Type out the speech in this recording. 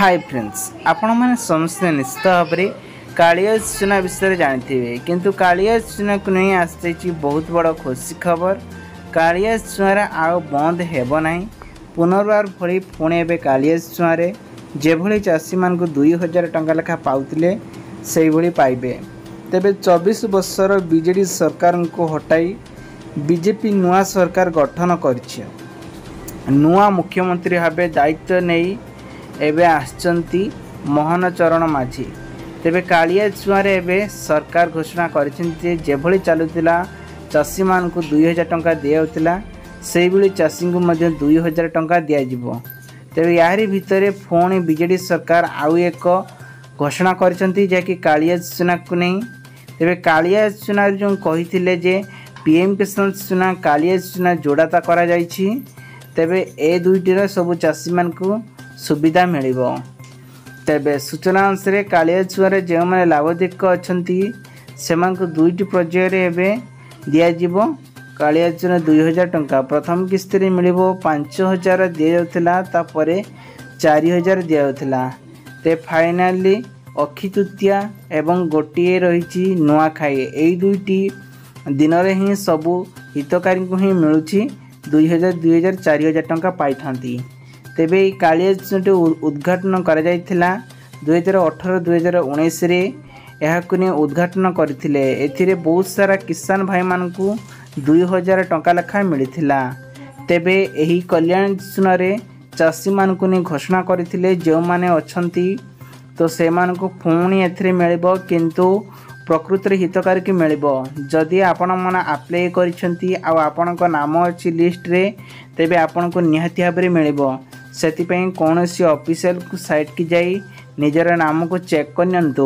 Hi friends आपण मैंने समस्ते निश्चित भाव में कालिया योजना विषय जानते किंतु कालिया योजना को नहीं आसी बहुत बड़ खुशी खबर। कालिया योजना आउ बंद हेबना पुनर्बार भली पुणी ए कालिया योजना जेभली चाषी मान 2000 टंका लेखा पाउतिले से भली पाइबे। तेबे 24 वर्षर बीजेडी सरकार को हटाई बीजेपी नुआ सरकार गठन कर नुआ मुख्यमंत्री भाव दायित्व नहीं एबे आसचंती मोहन चरण माझी। तेबे कालिया योजना एबे सरकार घोषणा करछन्ते जेभली चालुतिला चाषी मान को 2000 टंका दियाउतिला सेही भली चाषी को मध्ये 2000 टंका दिया जिवो। तेबे यारी भितरे फोन बीजेडी सरकार आउ एक घोषणा करछन्ती जे कि कालिया योजना को नहीं। तेबे कालिया योजना जो कहिथिले जे पीएम किसान योजना कालिया योजना जोड़ाता करा जायछि तेबे ए दुईटीर सब चाषी मान को सुविधा मिलिबो। तेबे सूचना अनुसार कालिया योजना जो मैंने लाभदायक अच्छी से दुईटी पर्याय एवं दिज्व। कालिया योजना 2000 टंका प्रथम किस्त मिलिबो 5000 दि जाउथिला तापर 4000 दि जाउथिला। ते फाइनाली अक्षी तृतीया एवं गोटे रही नुआखाई यही दुईटी दिन में ही सबू हितकारी को ही मिलूँ 2000 2000 4000 टंका पाई थांती। तेबे कालिया योजना उद्घाटन करा जायथिला 2018 2019 रे यहाकु ने उद्घाटन करथिले। एथिरे बहुत सारा किसान भाई मान को 2000 टंका लेखा मिलिथिला। तेबे एही कल्याण योजना रे चाषी मान को ने घोषणा करथिले जो माने अछंती तो से मान को पुणी एथिरे मिलिबो किंतु प्रकृत हितकारी की मिलिबो। जदि आपण मन अप्लाई करिसंती आ आपण को नाम अछि लिस्ट रे तेबे आपण को निहाती भाव में मिलिबो। सेति पई कोनोसी ऑफिशियल साइट की जाई निजर नाम को चेक करनियंतु।